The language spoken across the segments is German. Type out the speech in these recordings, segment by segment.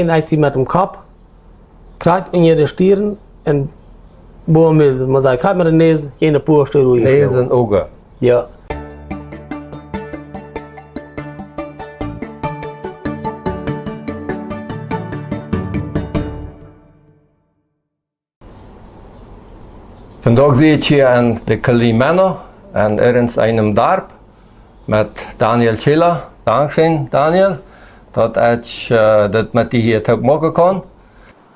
Als sie mit dem Kopf, krijgt in jede Stirn en boven met, maar zij krijgt met de neus, geen poorstuur hoe je Neus en ogen. Ja. Vandaag zit je aan de Kalimano en ergens einem Dorp met Daniel Schiller. Dankzij Daniel dat dat met die hier ook maken kan.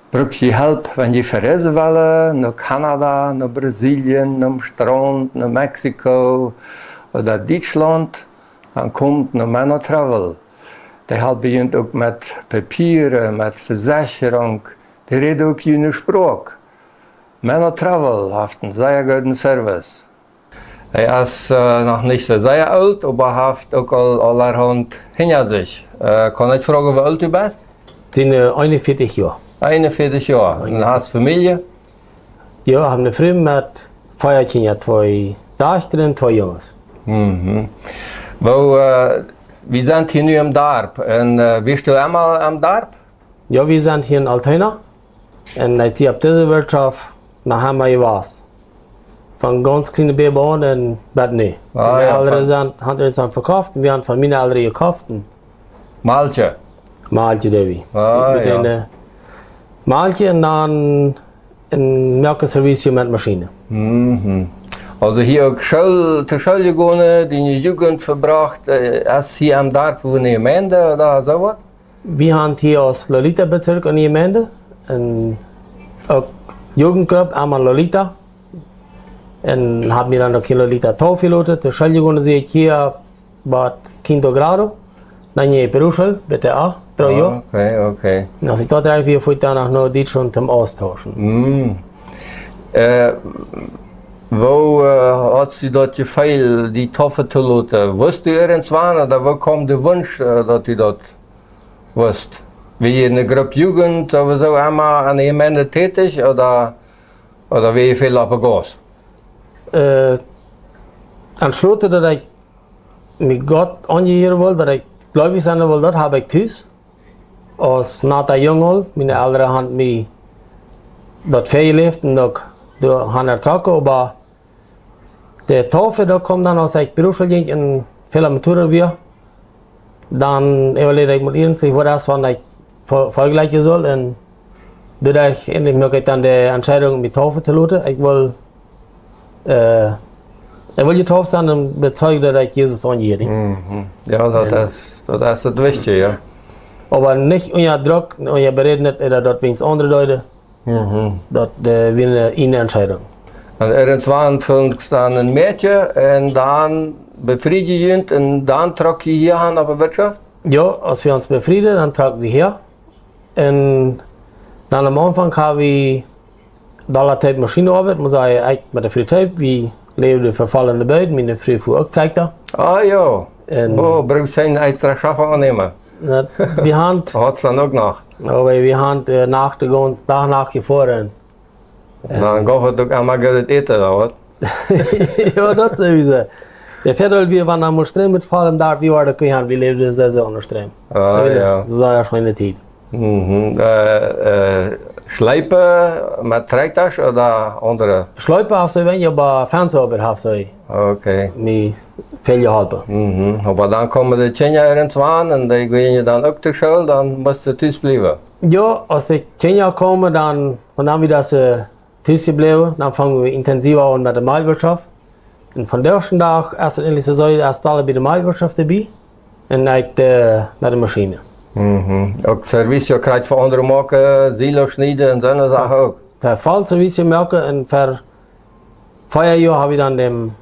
Brauchst je hulp wenn je verreizen willen naar Canada, naar Brazilië, naar Strand, naar Mexico oder Duitsland, dan komt naar Mano Travel. Die helpen je ook met papieren, met verzekering. Die reden ook je spraak. Mano Travel heeft een zeer goede service. Hij is nog niet zo zeer oud, maar heeft ook al allerhand hinter sich. Kan ik vragen, hoe oud u bent? Het zijn 41 jaar. 41 jaar. En hast Familie? Ja, we hebben een vriend met 4 kinderen, 2 dochters en 2 jongens. We zijn hier nu am Dorp. En bist du einmal am Dorp? Ja, wir sind hier in Altena. Und als ich auf diese Wirtschaft nach Hammer gewarst. Von ganz kleinen Baby an und bald nicht. Ah, Wir ja, alle haben uns verkauft und wir haben von mir alle gekauft. Maltje. Maltje, Debbie. Ah, Mit ja. einer Maltje und dann ein Melkservice mit Maschine. Also hier ook zur Schule gegangen, die Jugend verbracht, als hier am Dorp wohnen in Gemeinde oder sowas? Wir haben hier aus Lolita-Bezirk in die Gemeinde. Und auch Jugendclub, einmal Lolita. Und haben wir dann noch Lolita Taufpiloten. Die Schule gegangen sehe ich hier bei Quinto Grado. Dann hier in Peruschel, BTA, 3 Jahre. Okay. Und als ich da 3, 4 fuhr, dann nach Deutschland zum Austauschen. Wo hat sie dort gefeilt, die Taufpiloten? Wusst du irgendwann oder wo kam der Wunsch, dass du dort wusst? Wie in einer Gruppe Jugend sowieso einmal an der Gemeinde tätig oder wie viel auf der Gas? Anschluss, dass ich mit Gott angehören wollte, dass ich gläubig sein wollte, das habe ich tüß. Als nach der Jungel, meine Eltern haben mich dort vergelebt und da haben ertragen, aber der Taufe, da kommt dann aus der Berufsschule und viele Matura wir. Dann überlege ich mit ihnen, ich wollte erst wann ich vergleichen soll und dadurch endlich möglich dann die Entscheidung mit Taufe zu lassen. Ich will getauft sein und bezeugen, dass ich Jesus angehe. Ja, das ist das Wichtige, ja. Aber nicht unter Druck, unter Berednet oder dort wegen andere Leute. Das wäre eine Entscheidung. Und irgendwann findest du dann ein Mädchen und dann befriedigend und dann trag je hier an auf der Wirtschaft? Ja, als wir uns befrieden, dann tragen wir hier. Und dann am Anfang habe ich Dollar-Tape Maschinenarbeit, muss ich mit der Frühtape, wie leben die verfallene Beuten, meine Früh auch gezeigt. Ah ja, Und brauchst du einen extra Schaffer annehmen? wir haben, Hat es dann auch noch? aber wir haben nach der ganzen Tag nachgefahren. Dann geht es doch einmal gut eten, oder was? Ja, das sowieso. Der Viertel, wir waren am Ström mitfahren, da wir waren, wir leben sehr an der Ström. Ah, ja. Das war ja schon eine Zeit. Schleipen mit Trecktasch oder andere? Schleipen hast du wenig, aber Fernseharbeit hast du Okay. mit viel geholfen. Aber dann kommen die Kinder irgendwann und die gehen dann auch zur Schule, dann musst du Tisch bleiben. Ja, als die Kinder kommen, dann wir das Tisch geblieben, dann fangen wir intensiver an mit der Mailwirtschaft. Und von der ersten Tag, erst alle bei der Mailwirtschaft dabei und dann mit der Maschine. Auch Service krijgt voor andere maken, Silo schneiden und so eine Sachen auch. Für Fallservice merken und für 4 Jahre habe ich dann den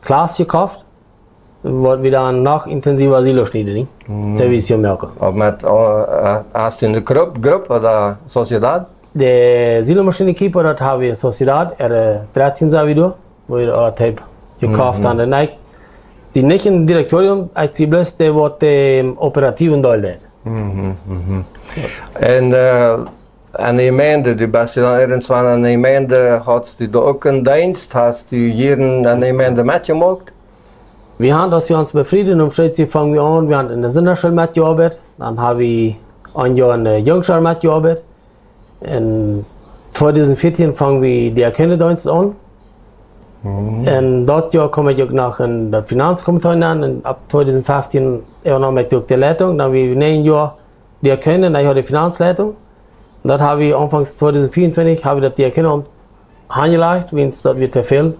Glas gekauft und wollte wieder nach intensiver Silo schneiden. Service merken. Aber mit, hast du eine Gruppe oder Sociedad? Die Silomaschine-Keeper, das habe ich in Sociedad, 13 Jahre wieder, wo ich alle Tape gekauft habe. Und ich bin nicht im Direktorium, ich bin bloß der, der im operativen Teil hat. En an der Gemeinde, du bist ja dann irgendwann an der Gemeinde, hast du da auch einen Dienst, hast du jeden an der Gemeinde mitgemacht? Wir haben, dass wir uns befrieden, um Schritt fangen wir an, wir haben in der Sinnerschule mitgearbeitet, dann habe ich ein Jahr in der Jungscharmat gearbeitet. In 2014 fangen wir die Erkennungsdienst an. Und dort Jahr komme ich auch nach in der Finanzkommission an. Und ab 2015 übernahm ich durch die Leitung. Dann habe ich 9 Jahre die Erkennung, dann habe ich die Finanzleitung. Und dort habe ich anfangs 2024 habe ich die Erkennung angelegt, wenn es dort wird zu viel.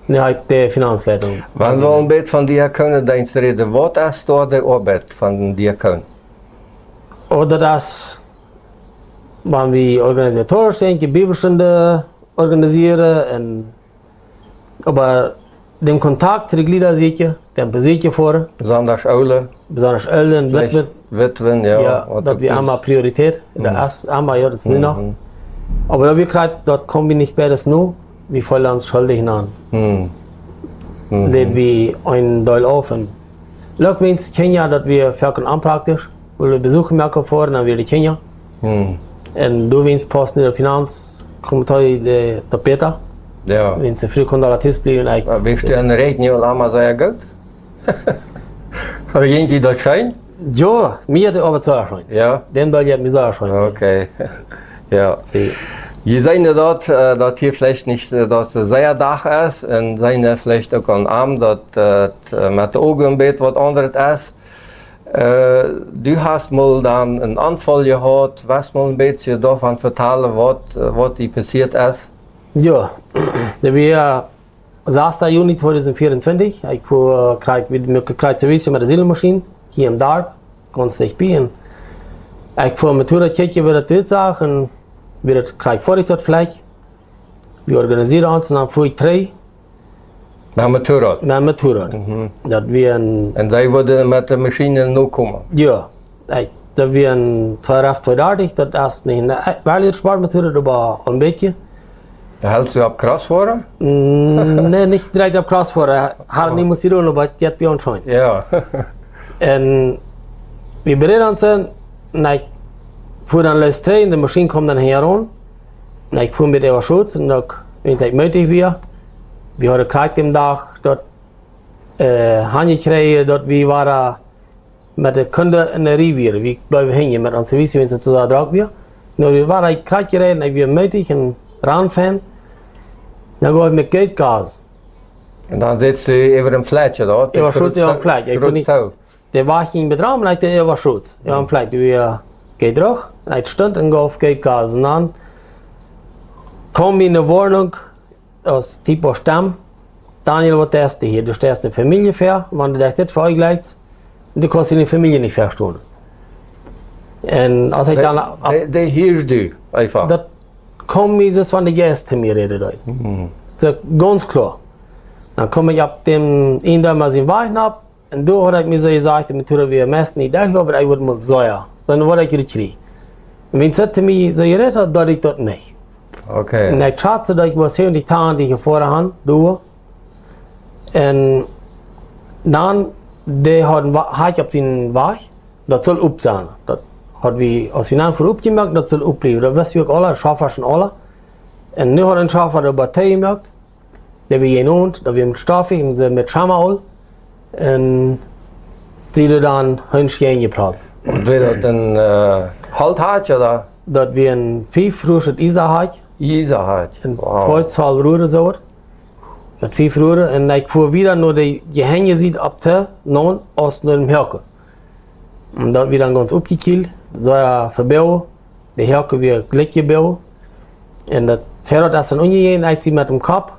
Dann habe ich die Finanzleitung. Wann wir ein bisschen von Diakonendienst reden, was ist da die Arbeit von den Diakonen? Oder das, wenn wir organisatorisch denken, Bibelstunde organisieren, und, aber den Kontakt zu den Gliedern sicher, den Besuch vor, Besonders Aule, besonders Eltern, Witwen, Witwen, ja. ja, das wir einmal Priorität, der erste einmal, ja, das nicht noch. Aber ja, wir kriegen, dort kommen wir nicht beides nur, wir fallen uns schuldig an. Das wir ein Teil auf. Und wenn es Kenia, dass wir verkaufen anpraktisch, weil wir besuchen merken vor, dann wir die Kenia. Und du willst posten in der Finanz, kommt heute der Peter. Ja. Wenn sie früh kommt, alles bleiben. Maar wist je een rekening al allemaal sehr gut? Habe je dat schein? Ja, mir hat aber zu erscheinen. Ja. Den Ball hat mir so erscheinen. Okay. Ja. Sie. Je zijn dort, dat hier vielleicht nicht dat sehr Dach ist und zijn vielleicht auch am Abend, dat met de ogen een beetje wat anders is. Du hast mal dann einen Anfall gehabt, was mal ein bisschen davon vertellen, was die passiert ist? Ja, das war 6. Juni 2024. Ich krieg Service mit der Seelmaschine hier im Darb, ganz nicht bin. Ich fuhr mit der Kirche wieder die Sachen, wir kriegen Vorrichtet vielleicht. Wir organisieren uns und dann fuhr ich 3. Met mijn Motorrad? Met mijn Motorrad. Dat wir een... En die worden met de machine nu komen? Ja, dat wir een 230, dat is niet een Sportmotorrad, aber een beetje. Hältst du ab krass vor? Nee, nicht direkt ab krass vor. Har niet moeten doen, aber het bij ons schon. Ja. En we bereden ons en ik voer dan les 3 en de machine komt dan heran. En ik voer met de Schutz en ook, wenn ik möglich weer. We hadden gekriegt den Tag, dat gekregen, dat we waren met de kunden in de rivier. We blijven hingen met ons service, wenn ze zo draag weer. Nou, we waren gekriegt gereden en we möglich en ranfahren. Dan ga ik met Geldgas. En dan zit je over een flatje daar? Ik was goed op een flat. Ik vond niet. De wagen met raam en ik was goed. Ja, een flat. We geht terug. Ik stond en ga op Geldgas. En dan kom ik in de woning. Als type Stamm. Daniel, wat is dit hier? Du stellst eine Familie vor, wenn du das vergleichst, du kannst die Familie nicht verstehen. Und als ich dann... Die hierst du einfach? Das kommt mir so, wenn die Gäste mir reden. So, ganz klar. Dann komme ich ab dem Ende mal den Wein ab, und da hat ich mir so gesagt, mit der wir messen nicht, aber ich würde mal sagen, dann wurde ich gekriegt. Und wenn es mir so geredet hat, dann ich das nicht. Okay. En ik schatste dat ik was heel die taal die je voorhand doe. En dan had ik op die weg, dat zal op zijn. Dat hadden we als we dan voor opgemerkt, dat zal opblijven. Dat wisten we ook alle, schaffers en alle. En nu hadden een schaffer de partij gemerkt, dat we je noemt, dat we hem straffig en ze met Schamaul. En sie dan hun scheen gepraat. Und wil dat een Halthaartje oder? Dat we een 5 roosje Isa had. Iserhardt. En 2 Zahl Röhre so. Mit 5 Röhre. Und ich fuhr wieder nur die Gehänge sieht ab der non aus dem Herke. Und da wieder ganz abgekillt. So ja verbauen. Der Herke wird gleich gebaut. Und das Pferd ist dann umgehen, als sie mit dem Kopf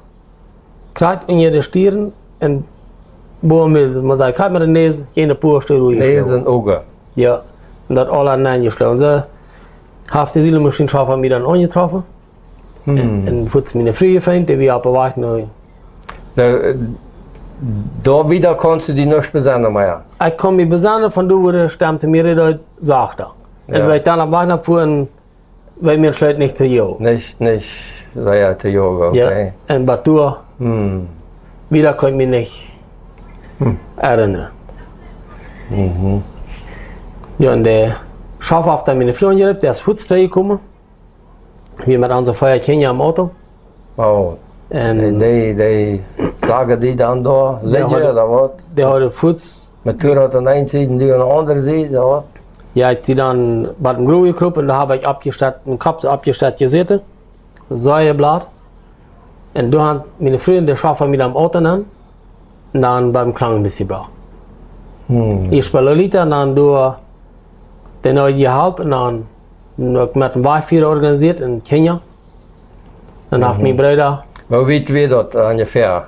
kriegt in ihre Stirn. Und man sagt, kriegt mit der Nase, jene pure Stirn durchgeschlagen. Nase und Augen. Ja. Und das alle hineingeschlagen. So hat die Seelmaschine schaffen mir dann angetroffen. En voets mijn vrienden vindt, die we op een wacht nu. Da wieder kannst du die nicht besannen mehr? Ich kann mich besannen, von da stammte mir das sagte. Und weil ich dann am Wacht fuhren, weil mir schlecht nicht zu jagen. Nicht, ja, zu jagen, okay. Ja, und Batur, wieder kann ich mich nicht erinnern. Ja, und der Schafhaft hat meine Freundin gehabt, der ist Fuß gekommen. Wir mit unserer Feuer Kenia am Auto. Oh. En die zagen die dan daar liggen, oder was? Die hadden Fuß. Met Tour aan de ene zijde en die aan de andere zijde, oder? Ja, ich dann bei dem Grue gekruppt und da habe ich einen Kopf abgestellt gesessen, Säueblatt. Und da haben meine Freunde schaffen mit am Auto an und dann beim Krankenhaus gebracht. Ich bei Lolita und dann durch den neuen Gehalt und dann mit dem Wi-Fi organisiert in Kenia. Dann haben meine Brüder Wo weit wie dat ungefähr?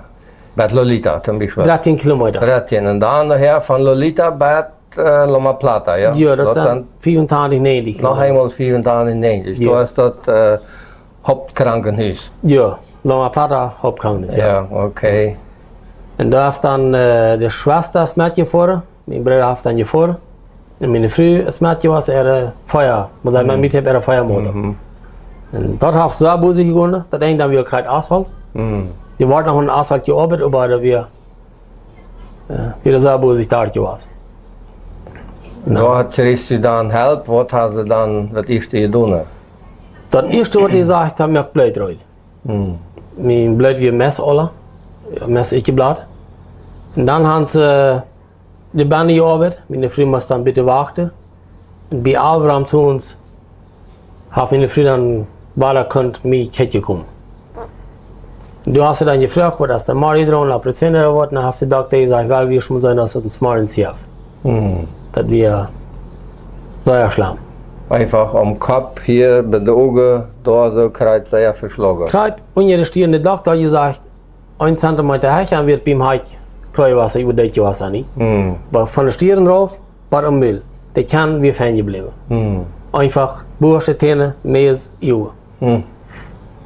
Bij Lolita zum Beispiel? 13 Kilometer. 13. En dan nachher von Lolita bij Loma Plata, ja? Ja, das sind 24, 90 Noch Kilometer. einmal 94. Ja. Da ist das Hauptkrankenhaus. Ja, Loma Plata, Hauptkrankenhaus. Ja. Ja, okay. Und da ist dann die Schwester das Mädchen gefahren, mein Bruder hat dann gefahren. Und meine Frau, das Mädchen war Feuer, man sagt, man mit hat Feuermotor. Und dort hat so Busse gegangen, da denkt dann wieder gerade Asphalt. Die wollten noch einen Asphalt gearbeitet, aber wir wieder so Busse da gewesen. Da hat sie dann help, was hat sie dann das erste getan? Das erste, was ich gesagt habe, mir blöd rein. Mein Blut wie Mess alle, Mess ich geblatt. Und dann haben sie die Bande gearbeitet, meine Frau muss dann bitte warten. Und bei Abraham zu uns, hat meine Frau dann weiter könnt mich Kette kommen. Und du hast sie dann gefragt, was das der Mari dran, la Prozent wird, dann hat der Doktor gesagt, weil wir schon sein, dass es uns mal ins Jahr. Das wir Säuerschlamm. Einfach am Kopf hier, bei den Augen, da so kreuz sehr verschlagen. Kreuz, und der stehende Doktor hat gesagt, 1 Zentimeter Hechen wird beim Heich Kräuwasser über das Wasser nicht. Aber von der Stirn drauf, war am Müll. Der kann wie Fan geblieben. Einfach Bursche, Täne, Mäß, Juhe. Und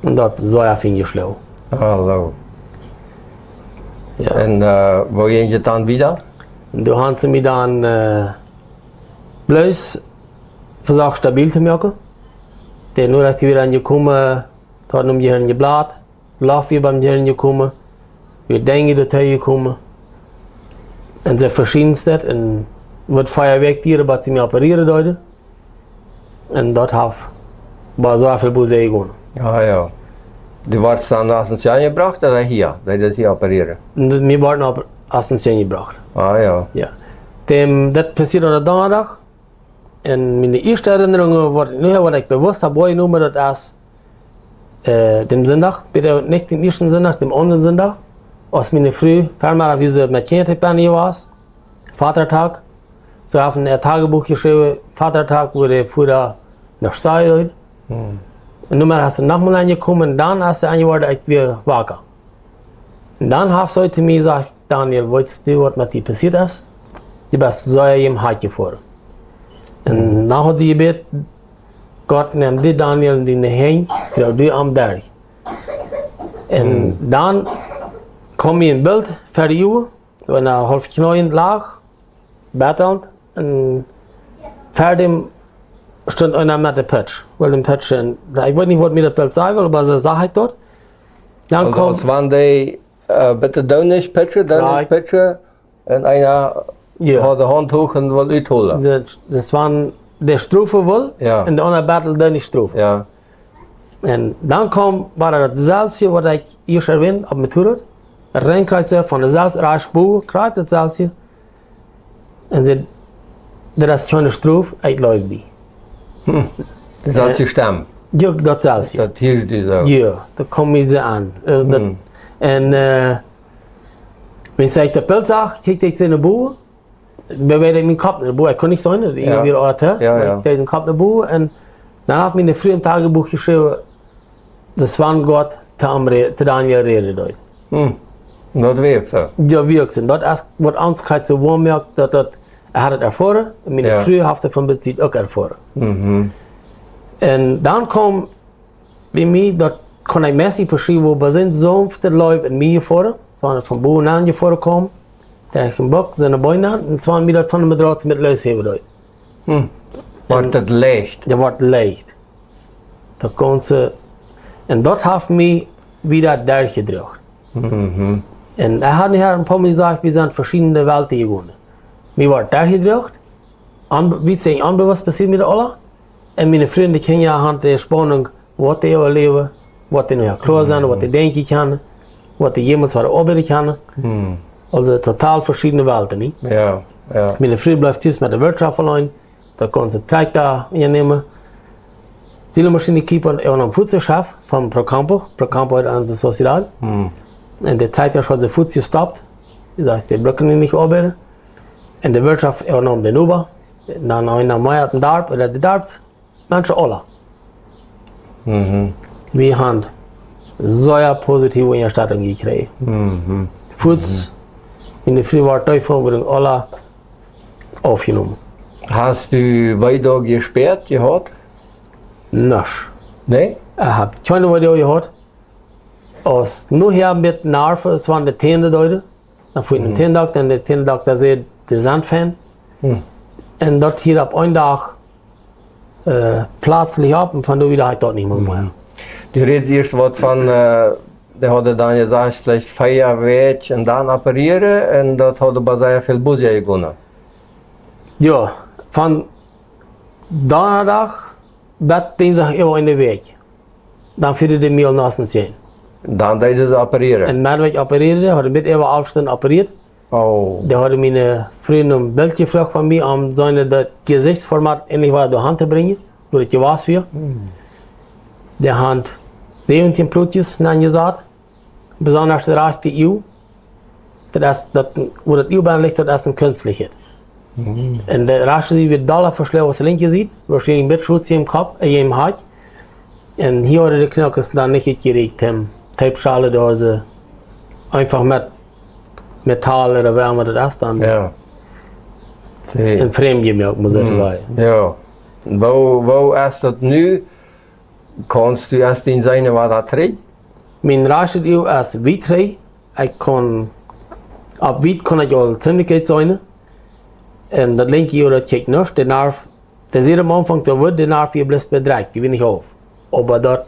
das Säuer fing ich schlau. Hallo. Ja. En wo ging je dan wieder? Und da haben sie mich dann bloß versucht, stabil zu machen. Der nur, dass die wieder angekommen, da hat um die Hirn geblatt, Lauf wie beim Hirn gekommen, wir denken dazu gekommen. Und sie verschiedenste, und wird Feuerwerktiere, was sie mir operieren dort. Und dort war so viel Busse gegangen. Ah ja. Du warst dann aus dem Jahr gebracht oder hier? Weil das hier operieren? Und wir wurden auch aus dem Zehn gebracht. Ah ja. Ja. Das passiert an der Donnerstag. Und meine erste Erinnerung war, was ich bewusst habe, war nur das erst dem Sonntag, bitte nicht dem ersten Sonntag, dem anderen Sonntag, als meine Früh, ferner wie sie mit Kindern hier war, Vatertag. So haben wir ein Tagebuch geschrieben, Vatertag wurde früher nach Steuer. Und nun hast du nochmal angekommen, und dann hast du angehört, ich bin wacker. Und dann hast du heute mir gesagt, Daniel, weißt du, was mit dir passiert ist? Du bist so im Heim gefahren. Und dann hat sie gebeten, Gott nimmt die Daniel in die Hände, du am Berg. Und dann kom ich in Bild für die Uhr, wenn er halb Knien lag, bettelnd, und vor dem stand einer mit der Patch. Weil den Patch, ich weiß nicht, was mir das Bild sagen will, aber sie sagt dort. Dann Also kommt, als waren die bitte Downish Pitcher und einer ja, hat die Hand hoch und wollte uitholen. das waren der Strophe wohl, Ja. und der andere Battle dann die Strophe. Ja. Und dann war das Salzje, was ich erst erwähnt habe, mit Hurut. Reinkreuzer von der Salzreichsbuch, kreuz das Salzje. Und sie, das ist keine Strophe, ich glaube die. Das hat sich stemmen. Ja, das Salzje. Das hier ist die so. Ja, da kommen wir sie an. Und wenn ich der Pilz sagt, kriegt ich in der Buch, bewege ich meinen Kopf in der Buch. Ich kann nicht sein, irgendwie Orte. Ja, ja. Ich den Kopf in der Buch und dann habe ich mir in frühen Tagebuch geschrieben, das war Gott, zu Daniel redet dort. Das wirkt so. Ja, wirklich. Das ist, was uns gerade so warm macht, dass er hat es erfahren und meine Ja. Früh hat es von Bezug auch erfahren. Und dann kam bei mir, das kann ich mäßig beschreiben, wo wir sind, so auf der Leute in mir gefahren, so waren von Boden an gefahren kommen, der ich im Bock, seine Beine an, und es waren wieder von dem Draht mit Lösheben dort. Wordt het leicht. Der wird leicht. Da ganze, und dort hat mich wieder durchgedrückt. Und er hat ein paar Mal gesagt, wir sind verschiedene Welten gegangen. Mir war durchgedrückt, wie sagen, unbewusst passiert mit allen. Und meine Freunde kennen ja anhand der Spannung, was die überleben, was die noch klar sind, was die denken kann, was die jemals arbeiten kann. Also total verschiedene Welten. Nicht? Ja, ja. Meine Freunde bleibt jetzt mit der Wirtschaft allein. da kon ze tractor innemen. Zielenmaschine keeper en een voedselchef van Procampo aan de Sociedad. En de tractor had de voedsel gestopt. Die dacht, die brücken niet arbeiden. En de Wirtschaft nam den over. Dan een Meier een Darp, oder de Darps, mensen alle. Wir haben sehr positive Erstattung gekriegt. Voets in de Frühwarteiverwirrung alle aufgenommen. Hast du weiter gesperrt gehört? Nichts. Nee? Ich habe keine Video gehört. Als nur hier mit Nerven, es waren die Teendedeuten. Dan fuhr ich in den Teendokter und der Teendokter zei de Zandfan. En dat hier op een dag plaatselijk op en van daar wieder halt dort nicht mehr. Du redest erst was von, der hatte dann gesagt, vielleicht Feuerwehr und dann operieren und das hat aber sehr viel Budget gewonnen. Ja, van donderdag werd dinsdag even in de week. Dan vierde de mail naast ons zijn. Dann deden ze opereren. En maandag opereerde, hadden met even afstand opereerd. Oh. Die hadden mijn vriend een beeld gevraagd van mij om zijn dat gezichtsformaat endlich weer door hand te brengen, door het gewas weer. Die had 17 plutjes aangezet, besonders de rechte eeuw. Wo das U-Bahn liegt, das ist ein künstliches. En de rechte die wird doller verschlecht als de linke ziet, wahrscheinlich mit Schutz im Kopf, im Hals. En hier hadden de Knokkers dann nicht geregt, Tapeschale, da sie einfach mit Metall oder Wärme das ist dann Ja. ein Fremdgemerk, muss ich sagen. Ja. Wo ist das nu? Kannst du erst in seine was da trägt? Mein rechte Eeuw ist Wietrei. Ich kann, ab Wiet kann ich auch ziemlich sein. Und das linke Eeuw, das checkt nicht. Der Nerv, der sieht am Anfang, da wird der Nerv hier bloß bedreht, die will nicht auf. Aber dort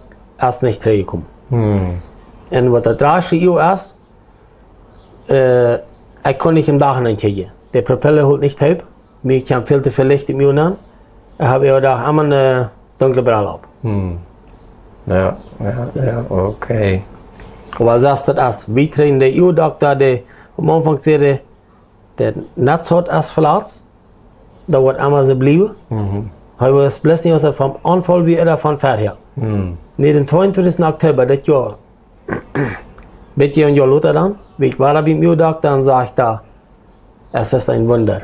ist nicht reingekommen. Und was das rechte Eeuw ist, ich kann nicht im Dach kriegen. Der Propeller holt nicht halb. Mir kann viel zu viel Licht im Eeuw an. Ich habe ja da immer eine dunkle Brille ab. Ja, okay. Aber das ist, wie trainen der EU-Doktor, der am Anfang sagte, der Netz hat es verletzt, da wird immer so bleiben. Aber es bleibt nicht aus vom Anfall wie er von vorher. Nicht am 22. Oktober, das Jahr, bitte ein Jahr lauter dann, wie ich war beim EU-Doktor und sagte, es ist ein Wunder.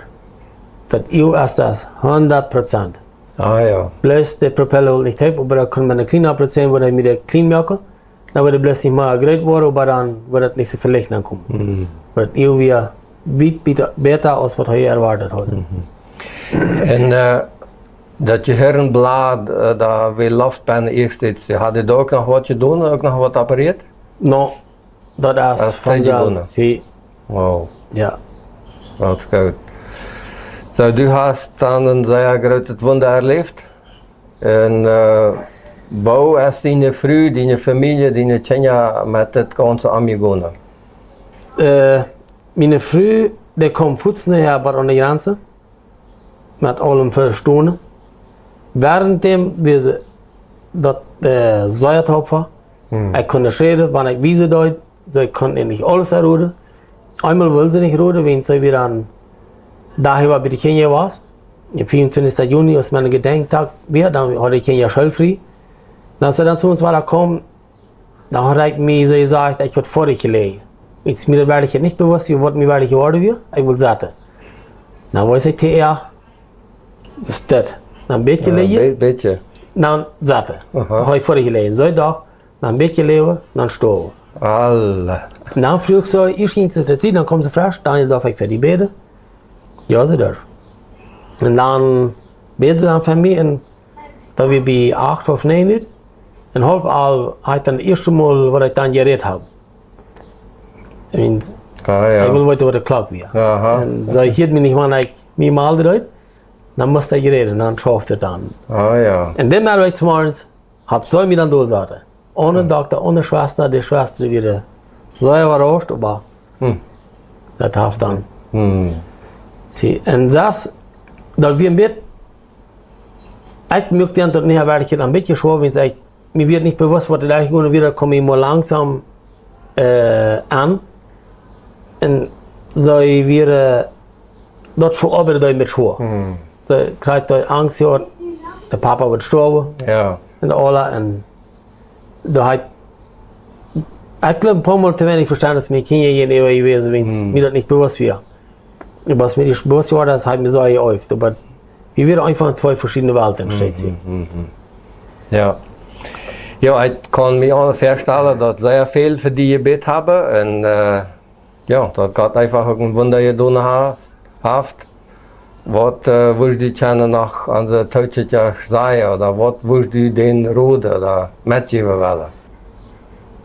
Das EU ist das 100%. Ah ja. Bloß der Propeller holt nicht halb, aber da kann man eine kleine Operation, wo er mit der clean machen. Dann wird er bloß nicht mal gerät worden, aber dann wird das nicht so viel Licht ankommen. Wird irgendwie weit besser als was er erwartet hat. En dat Gehirnblad, da we Laufbahn eerst iets, had je daar ook nog wat gedaan, ook nog wat opereerd? No, dat is vanzelf. Wow, Ja. dat is goed. So, du hast dann ein sehr großes Wunder erlebt. Und wo ist deine Frau, deine Familie, deine Kinder mit das Ganze angegangen? Meine Frau, die kommt kurz nachher bei an der Grenze. Mit allem Verstohlen. Währenddem wir sie dort Säuertopf war, ich konnte nicht reden, wenn ich wiese deut, sie konnten nicht alles erreden. Einmal wollen sie nicht reden, wenn sie wieder an daher war bei der Kenia was. Am 24. Juni ist mein Gedenktag, dann hatte ich Kenia schulfrei. Dann als er dann zu uns war gekommen, dann hat ich mir so gesagt, ich würde vor dich gelegen. Jetzt mir werde ich nicht bewusst, wie mir werde ich geworden wir, ich will sagen. Dann weiß ich, ja, das ist das. Dann ein bisschen gelegen, Beetje. dann sagte, habe ich vor dich gelegen. So doch, dann ein bisschen leben, dann sterben. Alle. Dann früh so, ich ging zu der Zeit, dann kommt sie frisch, Daniel darf ich für die beten. Ja, sie darf. Und dann beten sie dann für mich, und da wir bei 8 oder 9 nicht, und halb all hat dann das erste Mal, was ich dann geredet habe. Und Ah ja. ich will weiter, was der Klock war. Aha. Und so, ich hätte mich nicht, wenn ich mich mal dreht, dann musste ich reden, dann schafft er dann. Ah ja. Und dann war ich zum Morgens, hab so mir dann durchgesagt. Ohne Doktor, ohne Schwester, die Schwester wieder so überrascht, aber das hat dann. Sie, und das, da wir mit, ich möchte dann nicht, werde ich ein bisschen schwer, wenn ich, mir wird nicht bewusst, was da ich wieder komme ich mal langsam an. Und so wir dort verarbeitet mit schwer. Ze krijgt hij angst, joh. De papa wordt sterven. Ja. En alle. En hij... Ik glaube, ein paar Mal zu wenig verstanden, dass mir Kinder gegenüber gewesen sind, mir das nicht bewusst war. Was mir nicht bewusst war, das hat mir so geäuft. Aber wir werden einfach in zwei verschiedene Welten steht hier. Ja. Ja, ich kann mir auch vorstellen, dass sehr viel für die gebeten haben. Und ja, dass Gott einfach ein Wunder getan hat. Was würdest du gerne noch an der Deutschen sagen? Oder was würdest du den Roten oder mitgeben wollen?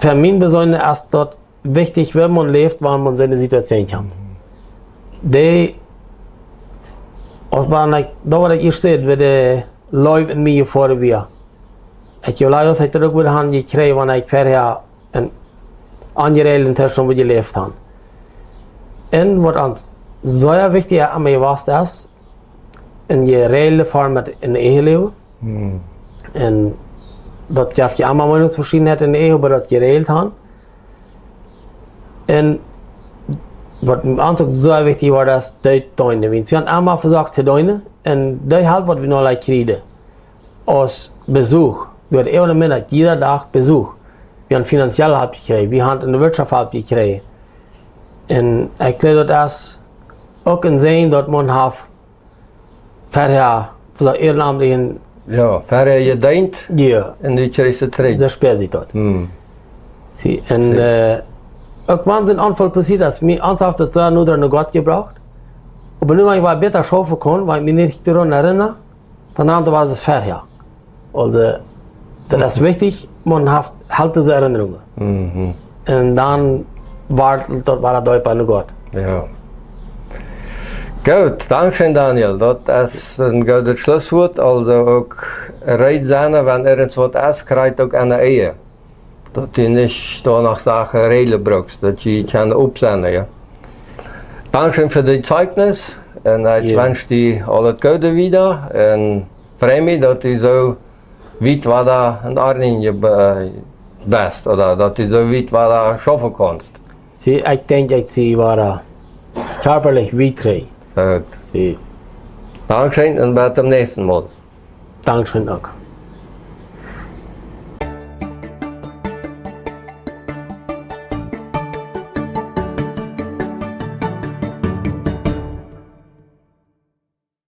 Für mich besonders ist dort wichtig, wenn man lebt, wann man seine Situation kennt. Die, da war ich steht, wie die Leute in mir vor wir. Ich habe leider seit der Rückkehr gekriegt, wenn ich vorher ein angeregelten Zustand wo gelebt habe. Und was uns sehr wichtig an mir war, ist, in die reelle Form in der Ehe leben. Und dat je je allemaal Meinungsverschiedenheit in der Ehe, aber das geregelt haben. Und was uns auch sehr wichtig war, dass die Deine, wir haben einmal versucht zu deinen, und die halt, was wir noch kriegen, als Besuch, wir hatten immer mehr, jeder Tag Besuch. Wir haben finanziell Hilfe gekriegt, wir haben in der Wirtschaft Hilfe gekriegt. Und ich glaube, das ist auch ein Sehen, dass man vorher so ehrenamtlichen Ja, vorher gedient ja, en nu krijg je terug. sehr schwer sich dort. Sie, und auch Wahnsinn Anfall passiert, dass mir ernsthaft das nur der Gott gebraucht. Aber nur weil ich besser schaffen kann, weil ich mich nicht daran erinnere, dann war es vorher. Also, das ist wichtig, man hat diese Erinnerungen. Und dann war er bei Gott. Ja. Goed, dankzij Daniel. Dat is een goed Schlusswort. Also ook reed zijn, wenn er wat is, krijgt ook een Ehe. Dat je niet danach Sachen regelen brauchst, dat je kan opzenden. Ja. Dankzij voor die Zeugnis. En ik wens je al het goede wieder. En freue mich, dat je zo weet wat er in Arnhem best. Oder dat je zo weet wat er schaffen kannst. Sie, ich denke, ich sie war körperlich widrig. Goed. Sie, Dankzij en tot het nächsten Mal. Dankeschön auch.